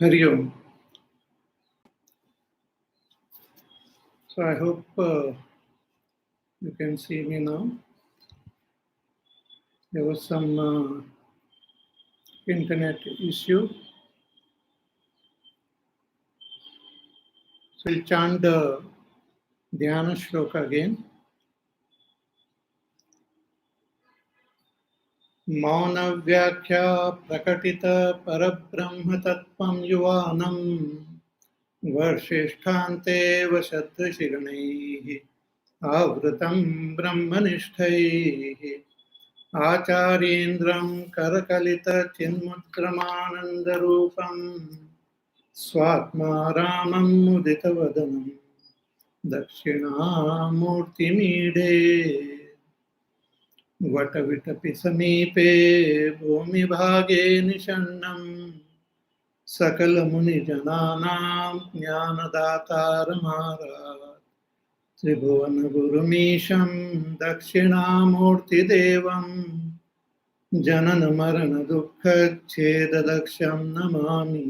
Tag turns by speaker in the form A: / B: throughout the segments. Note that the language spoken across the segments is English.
A: Hari Om. So I hope you can see me now. There was some internet issue. So we'll chant the Dhyana Shloka again. Mauna Vyakhya Prakatita Parabrahma Tattvam Yuvanam Varshishthante Vashadrashiranaih Avratam Brahmanishthaiः Acharyendram Karakalita Chinmudramanandarupam Swatma Ramam Muditavadanam Dakshinamurty Stotram Vatavitapi Samipe Bhumi Bhage Nishannam Sakala Muni Jananam Jnanadatar Tribhuvana Gurumisham Dakshinamurty Devam Janana Marana Dukkha Cheda Daksham Namami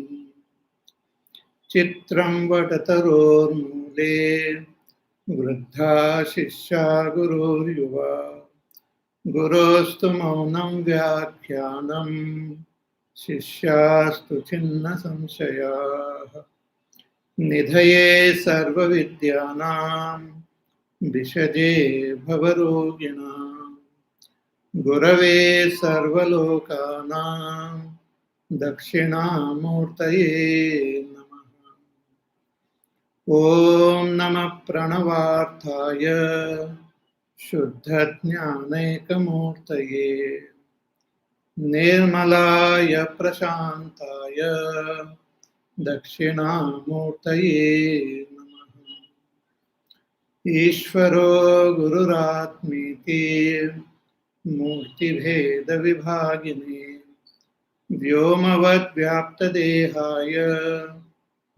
A: Chitram Vatataror Mule Vruddha Shishya Gurur Yuva Gurostu Maunam Vyakhyanam Shishyastu Chinna Samshaya Nidhaye Sarva Vidyanam Vishaje Bhavaroginam Gurave Sarvalokanam Dakshinamurtaye Namaha. Om Namah Pranavarthaya Shuddha Jnanaikamurtaye Nirmalaya Prashantaya Dakshinamurtaye Namaha. Ishvaro Gururatmiti Murti Bheda Vibhagini Vyomavad Vyapta Dehaya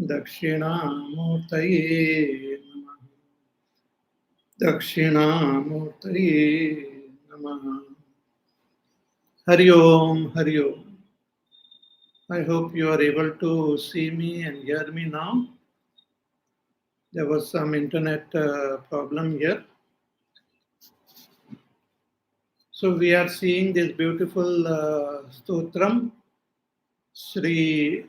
A: Dakshinamurtaye Namaha. Dakshinamurtaye Namaha. Hari Om, Hari Om. I hope you are able to see me and hear me now. There was some internet problem here. So we are seeing this beautiful stotram, Sri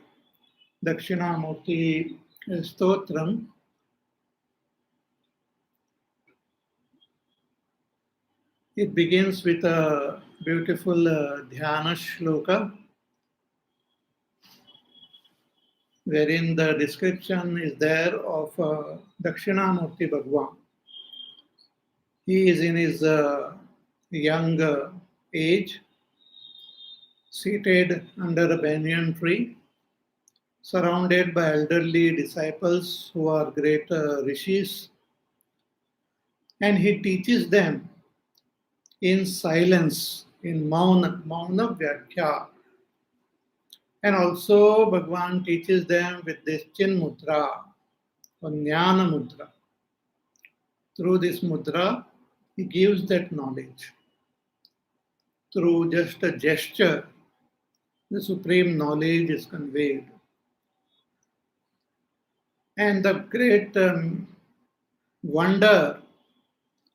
A: Dakshinamurty Stotram. It begins with a beautiful Dhyana Shloka, wherein the description is there of Dakshinamurty Bhagwan. He is in his young age, seated under a banyan tree, surrounded by elderly disciples who are great rishis, and he teaches them in silence, in Mauna Vyakhya. And also Bhagwan teaches them with this Chin Mudra or Jnana Mudra. Through this mudra, he gives that knowledge. Through just a gesture, the supreme knowledge is conveyed. And the great wonder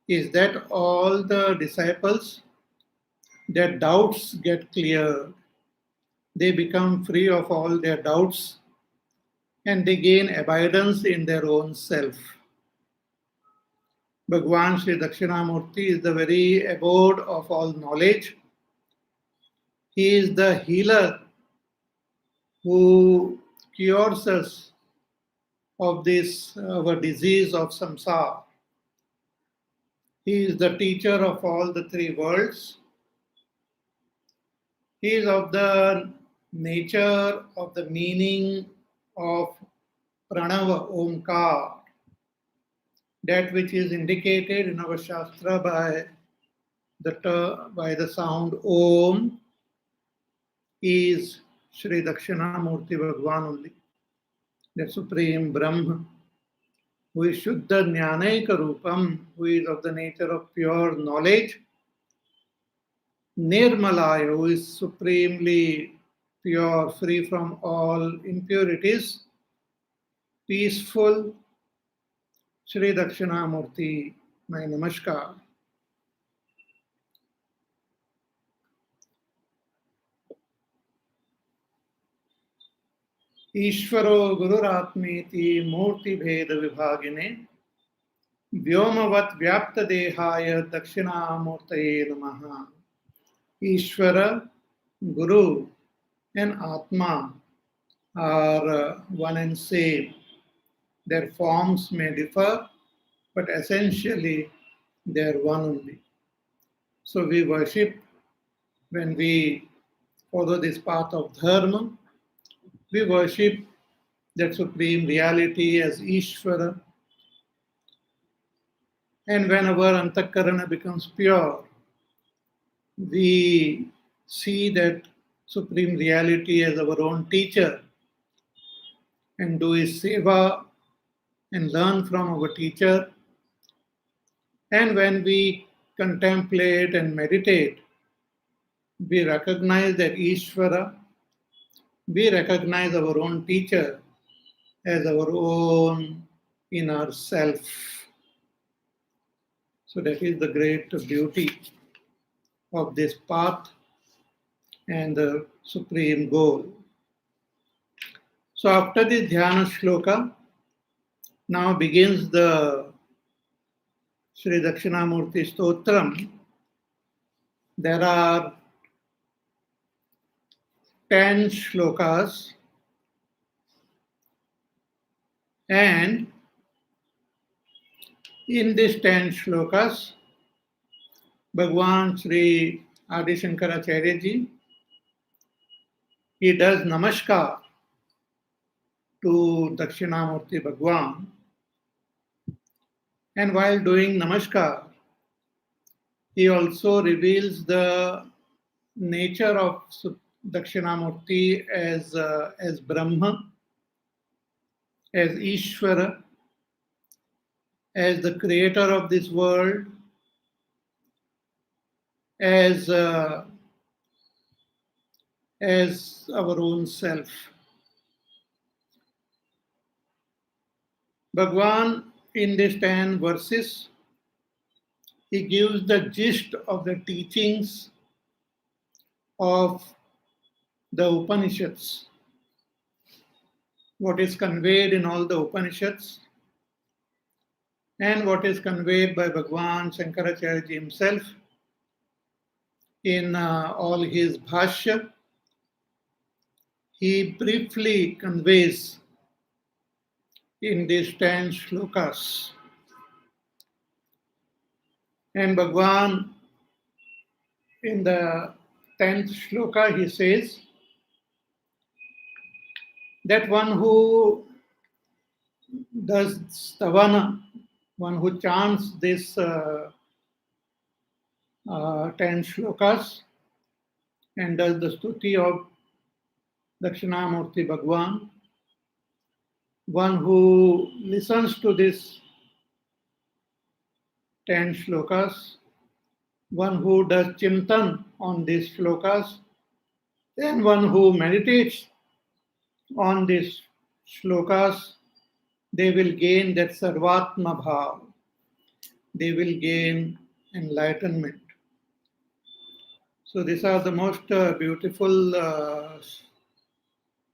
A: is that all the disciples, their doubts get cleared. They become free of all their doubts and they gain abidance in their own self. Bhagwan Sri Dakshinamurty is the very abode of all knowledge. He is the healer who cures us of this our disease of samsara. He is the teacher of all the three worlds. He is of the nature of the meaning of Pranava Omkar, that which is indicated in our Shastra by the sound Om, is Sri Dakshinamurty Bhagwan only, the Supreme Brahma, who is Shuddha Jnanaika Rupam, who is of the nature of pure knowledge, Nirmalaya, who is supremely pure, free from all impurities, peaceful Shri Dakshinamurti, my namaskar. ईश्वरो गुरुरात्मेति मूर्ति भेद विभागिने व्योमवत् व्याप्त देहाय दक्षिणामूर्तये नमः. Ishvara, Guru, and Atma are one and same. Their forms may differ, but essentially they are one only. So we worship when we follow this path of Dharma. We worship that supreme reality as Ishvara. And when our antakarana becomes pure, we see that supreme reality as our own teacher and do his seva and learn from our teacher. And when we contemplate and meditate, we recognize that Ishvara, we recognize our own teacher as our own inner self. So that is the great beauty of this path and the supreme goal. So after the Dhyana Shloka, now begins the Sri Dakshinamurty Stotram. There are 10 shlokas, and in these 10 shlokas, Bhagwan Sri Adi Shankaracharya ji, he does namaskar to Dakshinamurti Bhagwan, and while doing namaskar, he also reveals the nature of Dakshinamurti as Brahma, as Ishvara, as the creator of this world, as our own self. Bhagwan, in these 10 verses, he gives the gist of the teachings of the Upanishads, what is conveyed in all the Upanishads, and what is conveyed by Bhagwan Shankaracharya ji himself in all his bhashya. He briefly conveys in these 10 shlokas. And Bhagwan, in the 10th shloka, he says that one who does stavana, one who chants this 10 shlokas and does the stuti of Dakshinamurti Bhagwan, one who listens to this 10 shlokas, one who does chintan on these shlokas, and one who meditates on these shlokas, they will gain that sarvatma bhav. They will gain enlightenment. So these are the most beautiful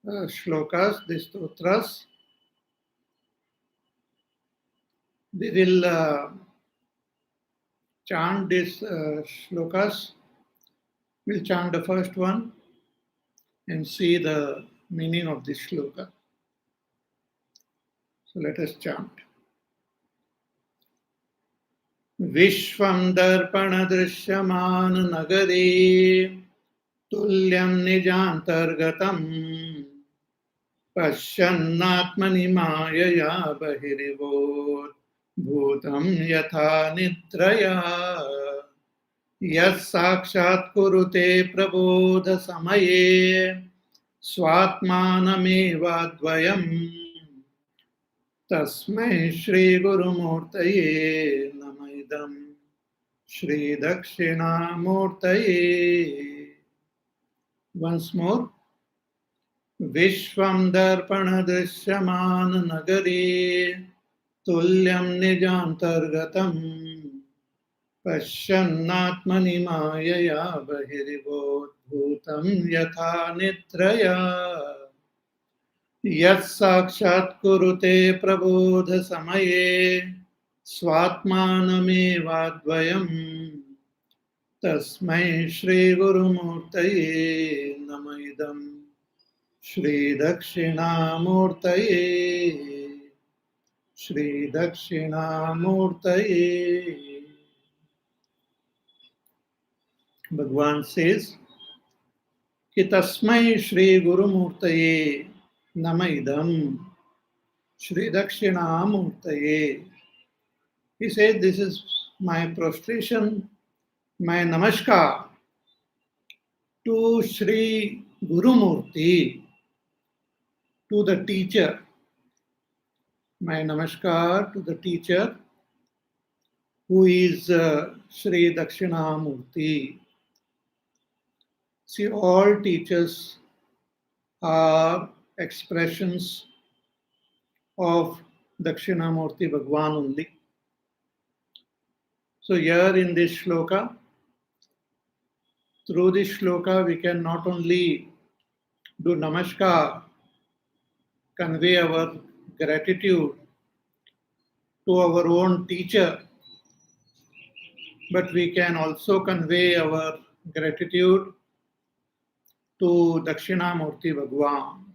A: shlokas, these stotras. We will chant these shlokas. We'll chant the first one and see the meaning of this shloka. So let us chant. Vishvam darpana drisyaman nagare tulyam nijantargatam pashyannatmani mayaya bahirivot bhutam yatha nidraya yas sakshat kurute prabodha samaye swatmanamevadvayam tasmai Shri Gurumurtaye namaidam Shri Dakshinamurtaye. Once more, विश्वं दर्पणदृश्यमाननगरे तुल्यं निजान्तर्गतम् पश्यन्नात्मनि मायया बहिर्बोधभूतं यथा निद्रया यत्साक्षात्कुरुते प्रबोधसमये स्वात्मानमेवाद्वयम् तस्मै श्रीगुरुमूर्तये नम इदम् श्रीदक्षिणामूर्तये श्रीदक्षिणामूर्तये. Bhagwan says कि तस्मै श्री गुरुमूर्तये नम idam Shri Dakshinamurtaye. He says, this is my prostration, my namaskar to Shri Gurumurti, to the teacher. My namaskar to the teacher who is Shri Dakshinamurti. See, all teachers are expressions of Dakshinamurti Bhagwan only. So here in this shloka, through this shloka we can not only do namaskar, convey our gratitude to our own teacher, but we can also convey our gratitude to Dakshinamurti Bhagwan,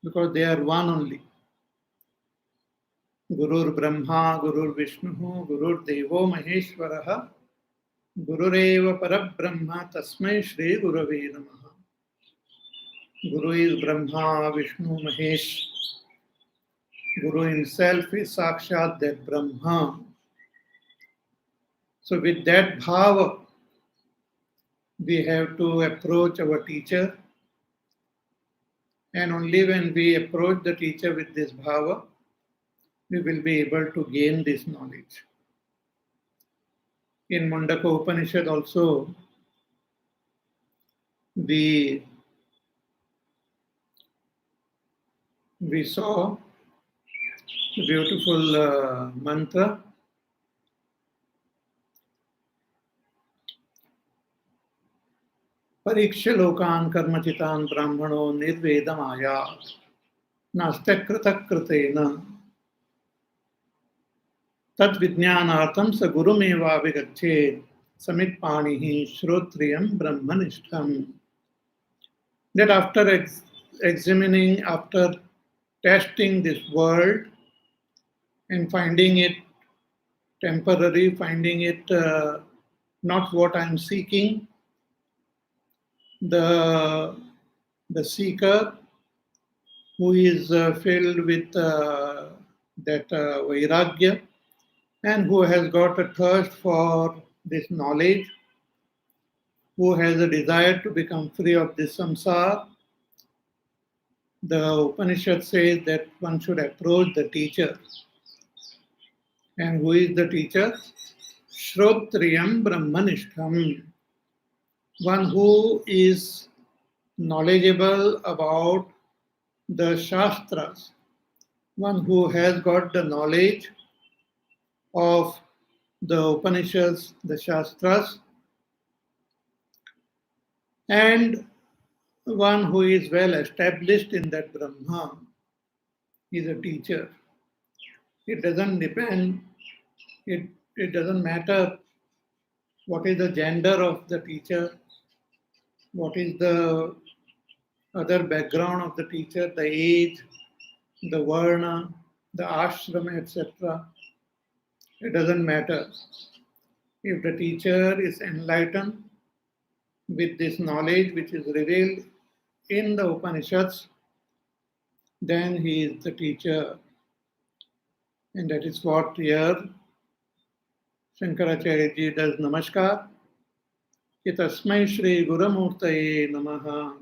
A: because they are one only. Gurur Brahma, Gurur Vishnu, Gurur Devo Maheshwaraha, Gurureva Parabrahma, Tasmai Shri Gurave Namaha. Guru is Brahma, Vishnu, Mahesh. Guru himself is Sakshat, that Brahma. So with that bhava, we have to approach our teacher, and only when we approach the teacher with this bhava, we will be able to gain this knowledge. In Mundaka Upanishad also, we saw a beautiful mantra. Pariksha lokan karmachitan brahmano nirvedamaya nastakritakrtena tad vijnanartam sa gurumeva vigachet samitpanihi shrotriyam brahmanishtam. That after examining, after testing this world and finding it temporary, finding it not what I am seeking, the seeker who is filled with that vairagya and who has got a thirst for this knowledge, who has a desire to become free of this samsara, the Upanishad says that one should approach the teacher. And who is the teacher? Shrotriyam Brahmanishtam. One who is knowledgeable about the Shastras. One who has got the knowledge of the Upanishads, the Shastras, and one who is well established in that Brahma is a teacher. It doesn't depend, it doesn't matter what is the gender of the teacher, what is the other background of the teacher, the age, the varna, the ashrama, etc. It doesn't matter. If the teacher is enlightened with this knowledge which is revealed in the Upanishads, then he is the teacher. And that is what here Shankaracharya ji does namaskar. Ki tasmai Shri Gurumurtaye namaha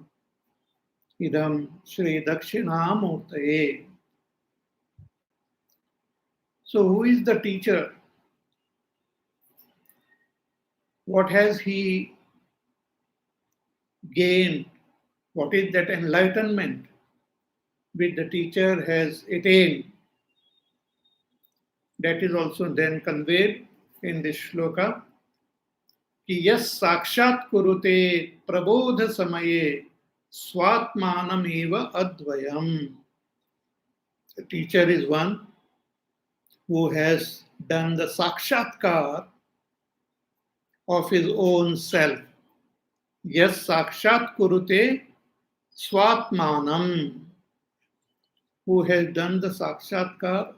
A: idam Shri Dakshinamurtaye. So who is the teacher? What has he gained What is that enlightenment which the teacher has attained? That is also then conveyed in this shloka. कि yes साक्षात कुरुते प्रबोध समये स्वात्मानमेव अद्वयम. The teacher is one who has done the sakshatkar of his own self. Yes, sakshat kurute swatmanam, who has done the sakshatkar,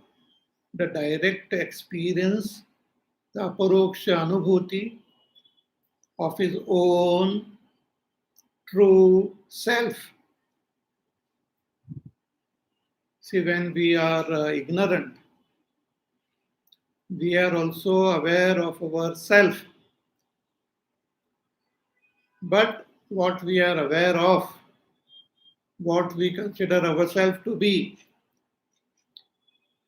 A: the direct experience, the aparoksha anubhuti of his own true self. See, when we are ignorant, we are also aware of our self. But what we are aware of, what we consider ourselves to be,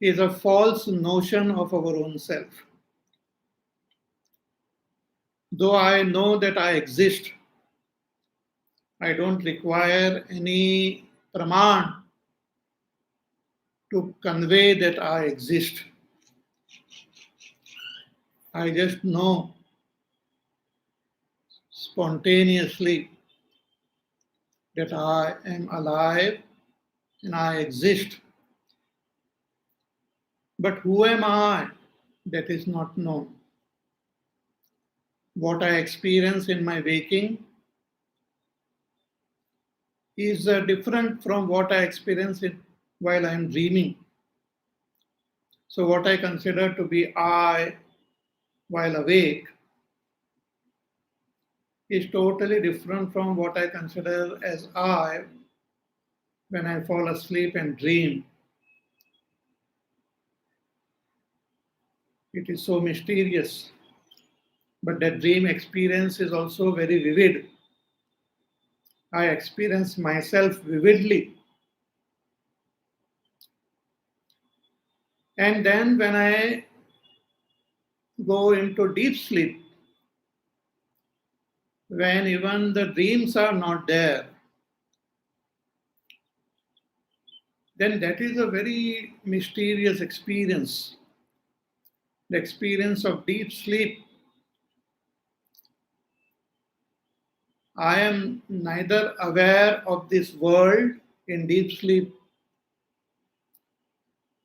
A: is a false notion of our own self. Though I know that I exist, I don't require any praman to convey that I exist. I just know spontaneously that I am alive and I exist. But who am I? That is not known. What I experience in my waking is different from what I experience while I am dreaming. So what I consider to be I while awake is totally different from what I consider as I when I fall asleep and dream. It is so mysterious. But that dream experience is also very vivid. I experience myself vividly. And then when I go into deep sleep, when even the dreams are not there, then that is a very mysterious experience. The experience of deep sleep. I am neither aware of this world in deep sleep,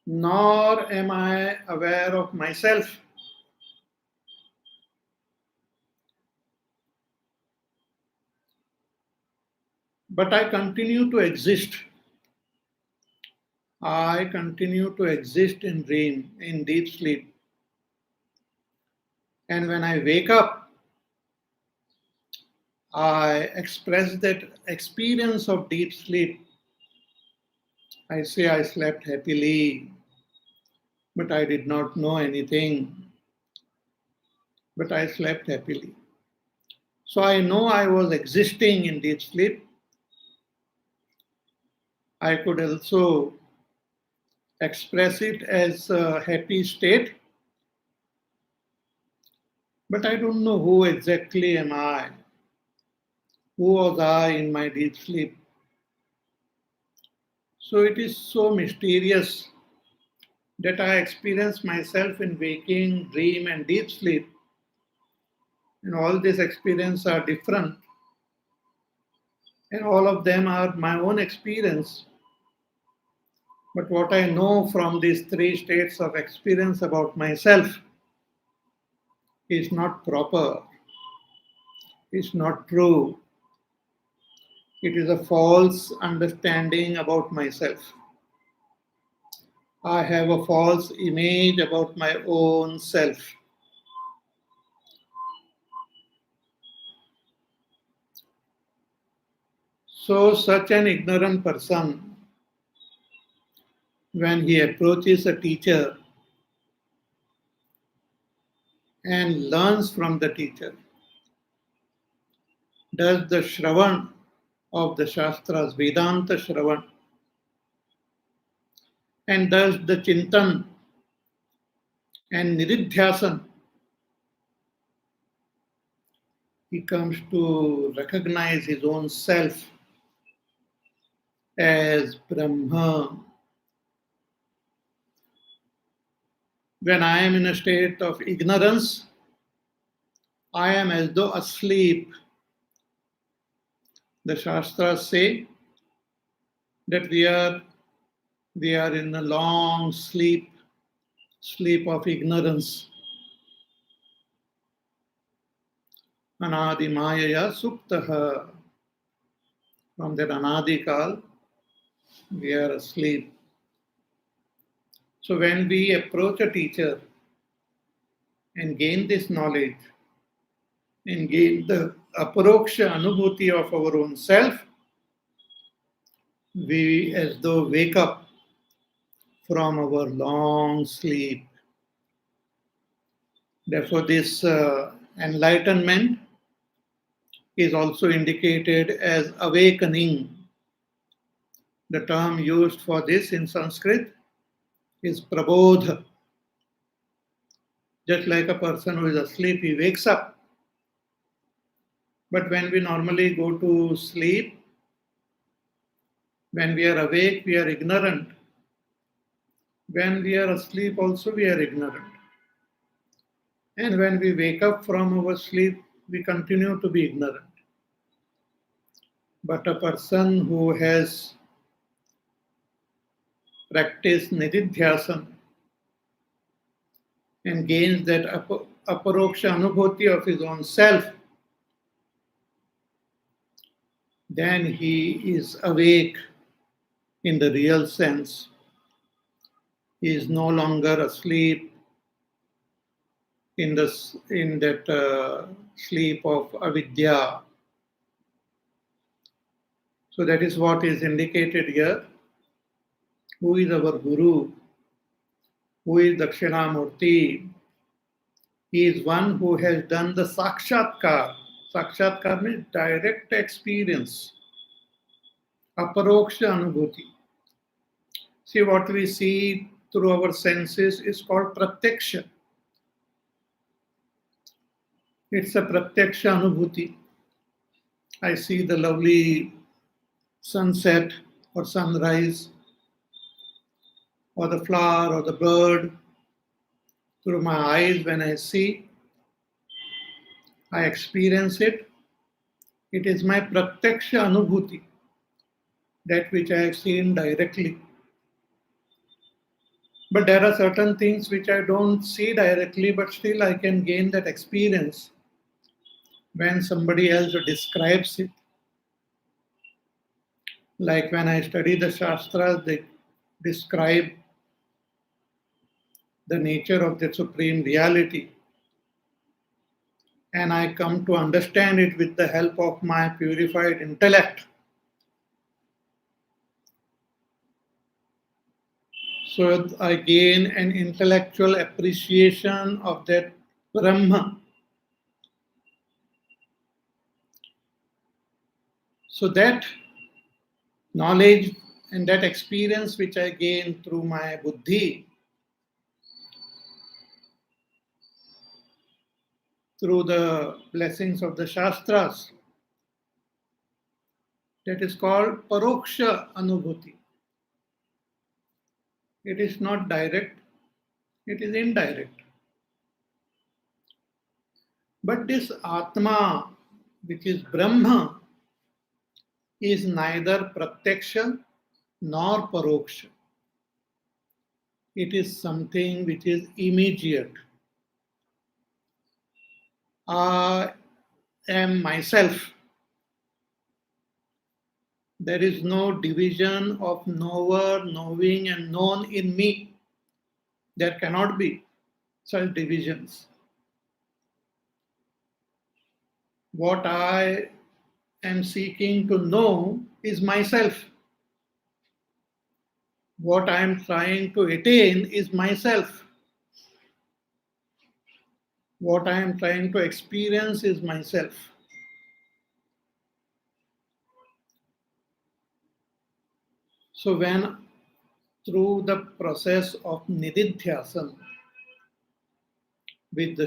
A: nor am I aware of myself. But I continue to exist. I continue to exist in dream, in deep sleep. And when I wake up, I express that experience of deep sleep. I say I slept happily, but I did not know anything. But I slept happily. So I know I was existing in deep sleep. I could also express it as a happy state. But I don't know who exactly am I. Who was I in my deep sleep? So it is so mysterious that I experience myself in waking, dream, and deep sleep. And all these experiences are different. And all of them are my own experience. But what I know from these three states of experience about myself is not proper, is not true. It is a false understanding about myself. I have a false image about my own self. So, such an ignorant person, when he approaches a teacher and learns from the teacher, does the Shravan of the Shastras, Vedanta Shravan, and does the Chintan and Nididhyasan, he comes to recognize his own self as Brahma. When I am in a state of ignorance, I am as though asleep. The Shastras say that we are in a long sleep of ignorance. Anadi Mayaya Suptaha. From that Anadikal, we are asleep. So when we approach a teacher and gain this knowledge and gain the aparoksha anubhuti of our own self, we as though wake up from our long sleep. Therefore, this enlightenment is also indicated as awakening. The term used for this in Sanskrit is prabodha. Just like a person who is asleep, he wakes up. But when we normally go to sleep, when we are awake, we are ignorant. When we are asleep, also we are ignorant. And when we wake up from our sleep, we continue to be ignorant. But a person who has practiced nididhyasana and gains that aparoksha anubhuti of his own self, then he is awake in the real sense. He is no longer asleep in that sleep of avidya. So that is what is indicated here. Who is our Guru? Who is Dakshinamurty? He is one who has done the sakshatkar. Sakshatkar means direct experience. Aparoksha anubhuti. See, what we see through our senses is called pratyaksha. It's a pratyaksha anubhuti. I see the lovely sunset or sunrise or the flower or the bird through my eyes. When I see, I experience it. It is my pratyaksha anubhuti, that which I have seen directly. But there are certain things which I don't see directly, but still I can gain that experience when somebody else describes it. Like when I study the Shastras, they describe the nature of the supreme reality. And I come to understand it with the help of my purified intellect. So I gain an intellectual appreciation of that Brahma. So that knowledge and that experience which I gain through my buddhi, through the blessings of the Shastras, that is called paroksha anubhuti. It is not direct, it is indirect. But this Atma, which is Brahma, is neither pratyaksha nor paroksha. It is something which is immediate. I am myself. There is no division of knower, knowing, and known in me. There cannot be such divisions. What I am seeking to know is myself. What I am trying to attain is myself. What I am trying to experience is myself. So when through the process of nididhyasana with the